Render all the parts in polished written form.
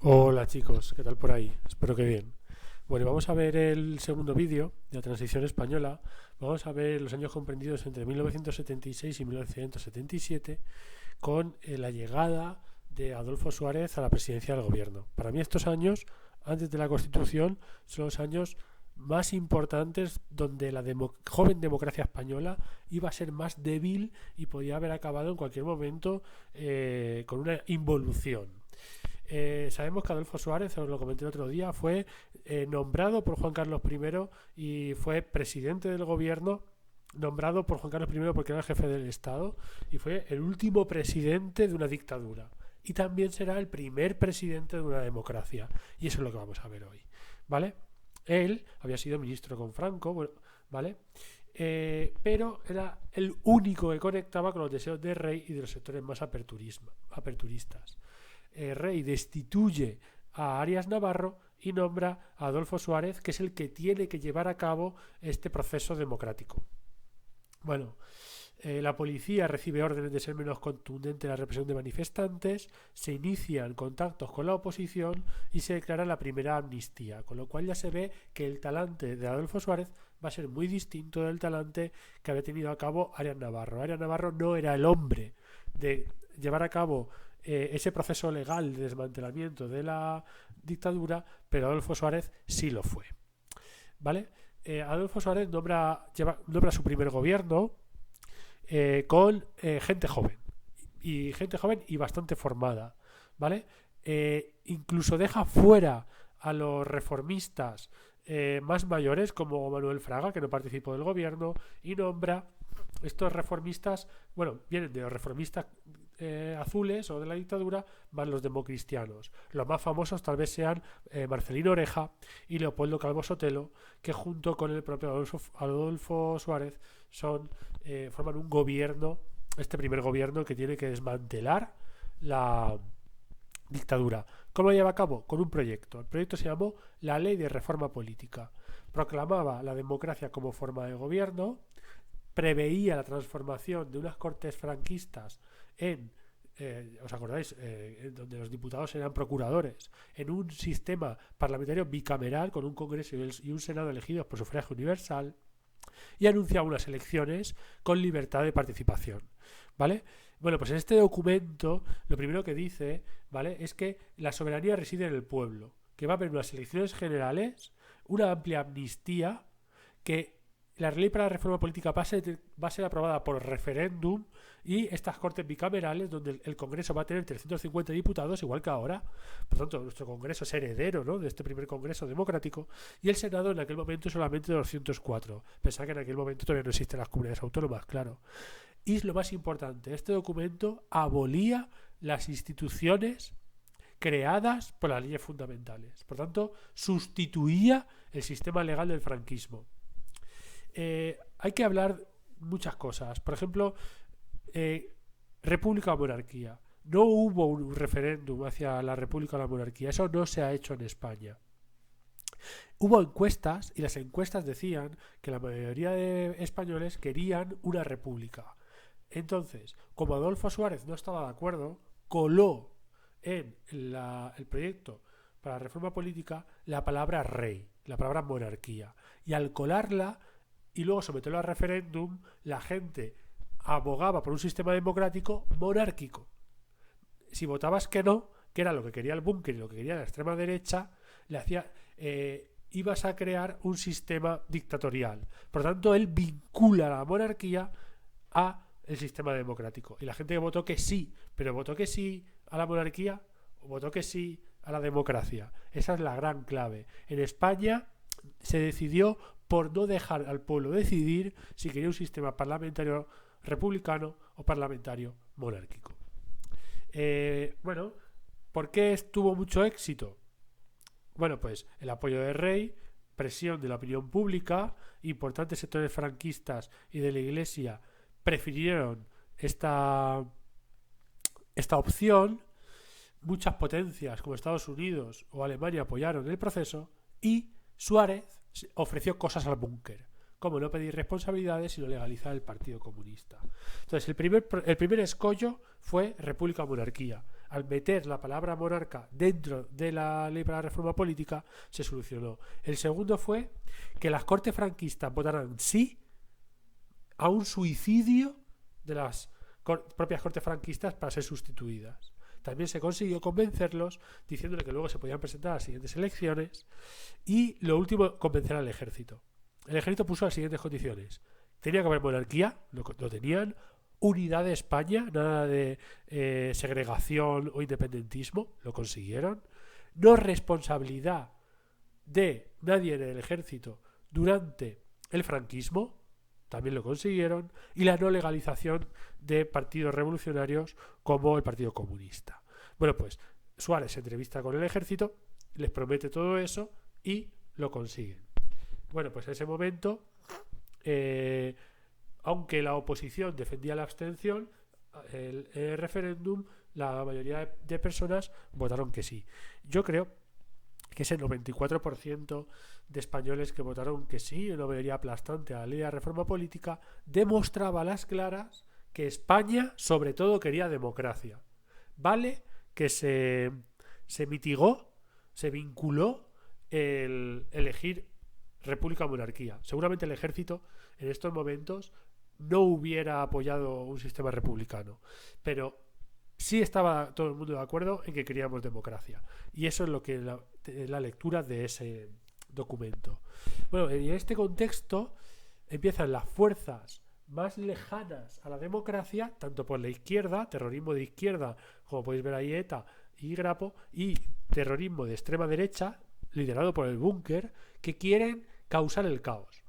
Hola chicos, ¿qué tal por ahí? Espero que bien. Bueno, vamos a ver el segundo vídeo de la transición española. Vamos a ver los años comprendidos entre 1976 y 1977 con la llegada de Adolfo Suárez a la presidencia del gobierno. Para mí estos años, antes de la Constitución, son los años más importantes donde la joven democracia española iba a ser más débil y podía haber acabado en cualquier momento con una involución. Sabemos que Adolfo Suárez, os lo comenté el otro día, fue nombrado por Juan Carlos I y fue presidente del gobierno, nombrado por Juan Carlos I porque era el jefe del Estado y fue el último presidente de una dictadura. Y también será el primer presidente de una democracia. Y eso es lo que vamos a ver hoy. ¿Vale? Él había sido ministro con Franco, bueno, ¿vale? Pero era el único que conectaba con los deseos del rey y de los sectores más aperturistas. Rey destituye a Arias Navarro y nombra a Adolfo Suárez, que es el que tiene que llevar a cabo este proceso democrático. Bueno, la policía recibe órdenes de ser menos contundente en la represión de manifestantes, se inician contactos con la oposición y se declara la primera amnistía, con lo cual ya se ve que el talante de Adolfo Suárez va a ser muy distinto del talante que había tenido a cabo Arias Navarro. Arias Navarro no era el hombre de llevar a cabo ese proceso legal de desmantelamiento de la dictadura, pero Adolfo Suárez sí lo fue. ¿Vale? Adolfo Suárez nombra su primer gobierno con gente joven y bastante formada, ¿vale? Incluso deja fuera a los reformistas más mayores como Manuel Fraga, que no participó del gobierno, y nombra estos reformistas, bueno, vienen de los reformistas azules o de la dictadura, más los democristianos. Los más famosos tal vez sean Marcelino Oreja y Leopoldo Calvo Sotelo, que junto con el propio Adolfo Suárez forman un gobierno, este primer gobierno que tiene que desmantelar la dictadura. ¿Cómo lo lleva a cabo? Con un proyecto. El proyecto se llamó la Ley de Reforma Política. Proclamaba la democracia como forma de gobierno, preveía la transformación de unas cortes franquistas en, ¿os acordáis? Donde los diputados eran procuradores, en un sistema parlamentario bicameral con un Congreso y un Senado elegidos por sufragio universal, y anunciaba unas elecciones con libertad de participación. ¿Vale? Bueno, pues en este documento lo primero que dice, ¿vale?, es que la soberanía reside en el pueblo, que va a haber unas elecciones generales, una amplia amnistía, que la ley para la reforma política va a ser aprobada por referéndum y estas cortes bicamerales donde el Congreso va a tener 350 diputados igual que ahora. Por tanto, nuestro Congreso es heredero, ¿no?, de este primer Congreso democrático, y el Senado en aquel momento solamente 204. Pensad que en aquel momento todavía no existen las comunidades autónomas, claro. Y lo más importante, este documento abolía las instituciones creadas por las leyes fundamentales. Por tanto, sustituía el sistema legal del franquismo. Hay que hablar muchas cosas. Por ejemplo, república o monarquía. No hubo un referéndum hacia la república o la monarquía. Eso no se ha hecho en España. Hubo encuestas y las encuestas decían que la mayoría de españoles querían una república. Entonces, como Adolfo Suárez no estaba de acuerdo, coló en el proyecto para la reforma política la palabra rey, la palabra monarquía. Y al colarla y luego someterlo a referéndum, la gente abogaba por un sistema democrático monárquico. Si votabas que no, que era lo que quería el búnker y lo que quería la extrema derecha, ibas a crear un sistema dictatorial. Por lo tanto, él vincula la monarquía a el sistema democrático. Y la gente votó que sí, pero votó que sí a la monarquía o votó que sí a la democracia. Esa es la gran clave. En España se decidió por no dejar al pueblo decidir si quería un sistema parlamentario republicano o parlamentario monárquico. Bueno, ¿por qué tuvo mucho éxito? Bueno, pues el apoyo del rey, presión de la opinión pública, importantes sectores franquistas y de la Iglesia prefirieron esta opción, muchas potencias como Estados Unidos o Alemania apoyaron el proceso y Suárez ofreció cosas al búnker, como no pedir responsabilidades sino legalizar el Partido Comunista. Entonces el primer escollo fue república o monarquía. al meter la palabra monarca dentro de la ley para la reforma política, se solucionó. El segundo fue que las Cortes franquistas votaran sí a un suicidio de las propias Cortes franquistas para ser sustituidas. También se consiguió convencerlos diciéndole que luego se podían presentar a las siguientes elecciones. Y lo último, convencer al ejército. El ejército puso las siguientes condiciones: tenía que haber monarquía, lo tenían; unidad de España, nada de segregación o independentismo, lo consiguieron; no responsabilidad de nadie en el ejército durante el franquismo, también lo consiguieron; y la no legalización de partidos revolucionarios como el Partido Comunista. Bueno, pues Suárez se entrevista con el ejército, les promete todo eso y lo consiguen. Bueno, pues en ese momento, aunque la oposición defendía la abstención, el referéndum, la mayoría de personas votaron que sí. Yo creo que ese 94% de españoles que votaron que sí, una mayoría aplastante a la ley de reforma política, demostraba a las claras que España sobre todo quería democracia. Vale que se mitigó, se vinculó el elegir república o monarquía. Seguramente el ejército en estos momentos no hubiera apoyado un sistema republicano, pero sí estaba todo el mundo de acuerdo en que queríamos democracia. Y eso es lo que la lectura de ese documento. Bueno, en este contexto empiezan las fuerzas más lejanas a la democracia, tanto por la izquierda, terrorismo de izquierda, como podéis ver ahí, ETA y Grapo, y terrorismo de extrema derecha, liderado por el Búnker, que quieren causar el caos.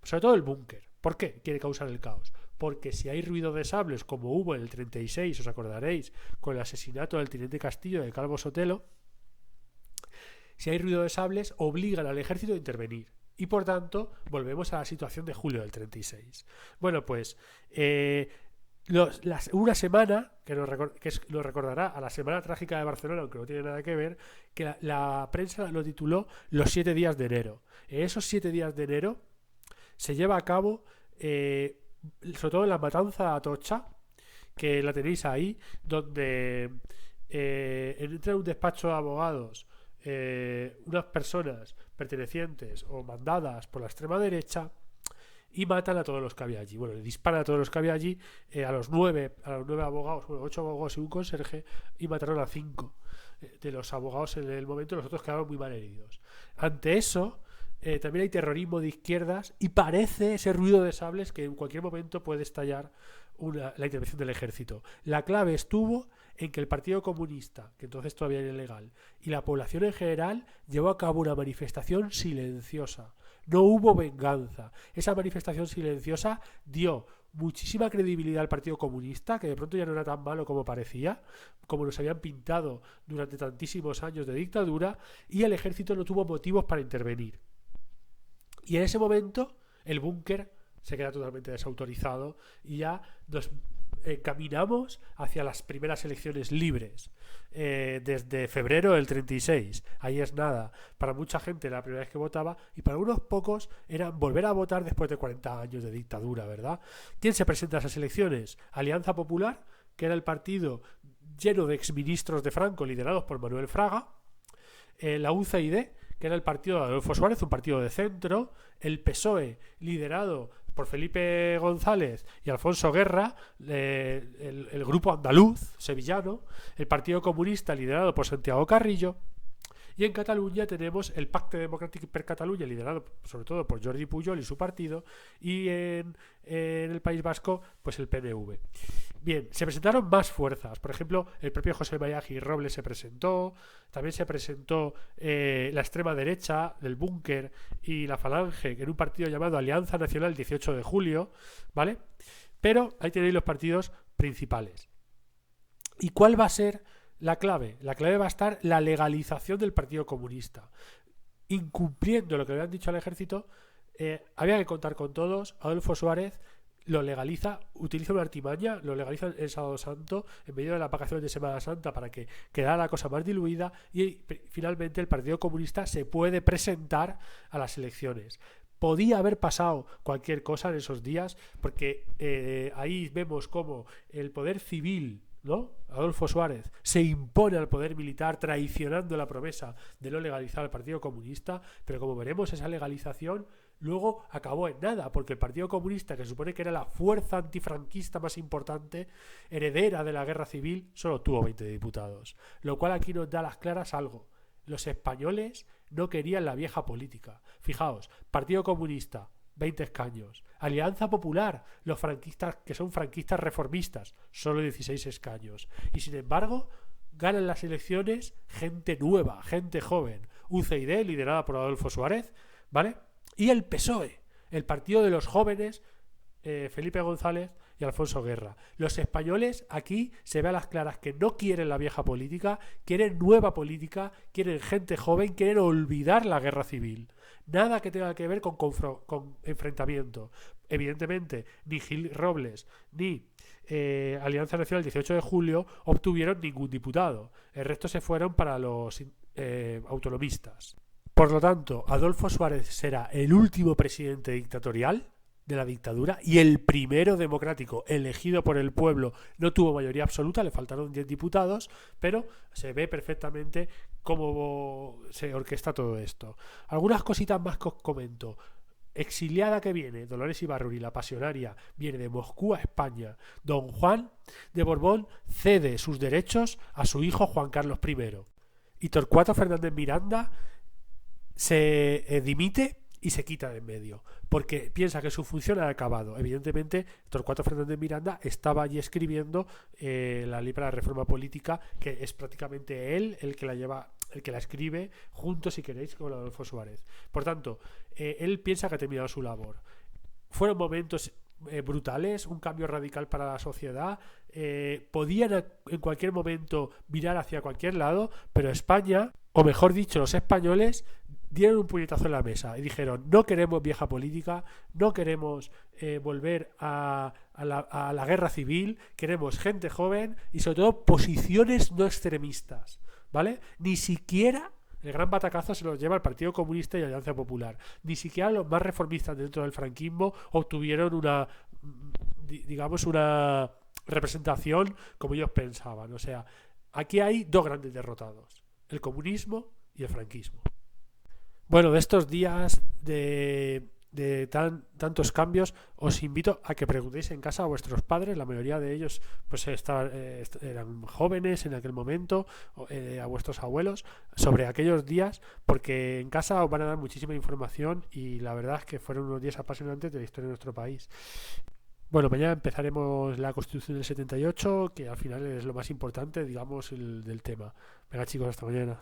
Sobre todo el Búnker. ¿Por qué quiere causar el caos? Porque si hay ruido de sables, como hubo en el 36, os acordaréis, con el asesinato del teniente Castillo de Calvo Sotelo, si hay ruido de sables, obligan al ejército a intervenir. Y por tanto, volvemos a la situación de julio del 36. Bueno, pues una semana, que nos recordará a la Semana Trágica de Barcelona, aunque no tiene nada que ver, que la prensa lo tituló Los 7 días de enero. En esos 7 días de enero se lleva a cabo, sobre todo en la matanza de Atocha, que la tenéis ahí, donde entra en un despacho de abogados unas personas pertenecientes o mandadas por la extrema derecha y matan a todos los que había allí. Bueno, le disparan a todos los que había allí, a los 9 abogados, bueno, 8 abogados y un conserje, y mataron a 5 de los abogados en el momento. Los otros quedaron muy mal heridos. Ante eso, también hay terrorismo de izquierdas y parece ese ruido de sables que en cualquier momento puede estallar la intervención del ejército. La clave estuvo en que el Partido Comunista, que entonces todavía era ilegal, y la población en general llevó a cabo una manifestación silenciosa. No hubo venganza. Esa manifestación silenciosa dio muchísima credibilidad al Partido Comunista, que de pronto ya no era tan malo como parecía, como nos habían pintado durante tantísimos años de dictadura, y el ejército no tuvo motivos para intervenir. Y en ese momento el Búnker se queda totalmente desautorizado y ya nos encaminamos hacia las primeras elecciones libres, desde febrero del 36. Ahí es nada. Para mucha gente era la primera vez que votaba, y para unos pocos era volver a votar después de 40 años de dictadura, ¿verdad? ¿Quién se presenta a esas elecciones? Alianza Popular, que era el partido lleno de exministros de Franco liderados por Manuel Fraga, la UCID, que era el partido de Adolfo Suárez, un partido de centro, el PSOE, liderado por Felipe González y Alfonso Guerra, el grupo andaluz sevillano, el Partido Comunista, liderado por Santiago Carrillo, y en Cataluña tenemos el Pacte Democràtic per Catalunya, liderado sobre todo por Jordi Pujol y su partido, y en el País Vasco, pues el PNV. Bien, se presentaron más fuerzas. Por ejemplo, el propio José María Gil Robles se presentó. También se presentó la extrema derecha del Búnker y la Falange en un partido llamado Alianza Nacional 18 de Julio, ¿vale? Pero ahí tenéis los partidos principales. ¿Y cuál va a ser la clave? La clave va a estar la legalización del Partido Comunista. Incumpliendo lo que le han dicho al ejército, había que contar con todos. Adolfo Suárez lo legaliza, utiliza una artimaña, lo legaliza el Sábado Santo en medio de las vacaciones de Semana Santa para que quedara la cosa más diluida, y finalmente el Partido Comunista se puede presentar a las elecciones. Podía haber pasado cualquier cosa en esos días, porque ahí vemos cómo el poder civil ¿no? Adolfo Suárez se impone al poder militar traicionando la promesa de no legalizar al Partido Comunista, pero como veremos esa legalización luego acabó en nada, porque el Partido Comunista, que se supone que era la fuerza antifranquista más importante, heredera de la guerra civil, solo tuvo 20 diputados, lo cual aquí nos da a las claras algo: los españoles no querían la vieja política. Fijaos, Partido Comunista 20 escaños. Alianza Popular, los franquistas que son franquistas reformistas, solo 16 escaños. Y sin embargo, ganan las elecciones gente nueva, gente joven. UCD, liderada por Adolfo Suárez, ¿vale? Y el PSOE, el partido de los jóvenes, Felipe González y Alfonso Guerra. Los españoles aquí se ve a las claras que no quieren la vieja política, quieren nueva política, quieren gente joven, quieren olvidar la guerra civil. Nada que tenga que ver con enfrentamiento. Evidentemente, ni Gil Robles ni Alianza Nacional 18 de julio obtuvieron ningún diputado. El resto se fueron para los autonomistas. Por lo tanto, Adolfo Suárez será el último presidente dictatorial de la dictadura y el primero democrático elegido por el pueblo. No tuvo mayoría absoluta, le faltaron 10 diputados, pero se ve perfectamente cómo se orquesta todo esto. Algunas cositas más que os comento. Exiliada que viene, Dolores Ibarruri, la pasionaria, viene de Moscú a España. Don Juan de Borbón cede sus derechos a su hijo Juan Carlos I. Y Torcuato Fernández Miranda se dimite y se quita de en medio, porque piensa que su función ha acabado. Evidentemente, Torcuato Fernández Miranda estaba allí escribiendo la ley para la reforma política, que es prácticamente él el que la lleva, el que la escribe junto, si queréis, con Adolfo Suárez. Por tanto, él piensa que ha terminado su labor. Fueron momentos brutales, un cambio radical para la sociedad, podían en cualquier momento virar hacia cualquier lado, pero España, o mejor dicho, los españoles, dieron un puñetazo en la mesa y dijeron: no queremos vieja política, no queremos volver a la guerra civil, queremos gente joven y sobre todo posiciones no extremistas, ¿vale? Ni siquiera el gran batacazo se los lleva el Partido Comunista y la Alianza Popular. Ni siquiera los más reformistas dentro del franquismo obtuvieron una representación como ellos pensaban. O sea, aquí hay dos grandes derrotados: el comunismo y el franquismo. Bueno, de estos días de tantos cambios, os invito a que preguntéis en casa a vuestros padres. La mayoría de ellos pues eran jóvenes en aquel momento, a vuestros abuelos, sobre aquellos días, porque en casa os van a dar muchísima información y la verdad es que fueron unos días apasionantes de la historia de nuestro país. Bueno, mañana empezaremos la Constitución del 78, que al final es lo más importante, digamos, del tema. Venga, chicos, hasta mañana.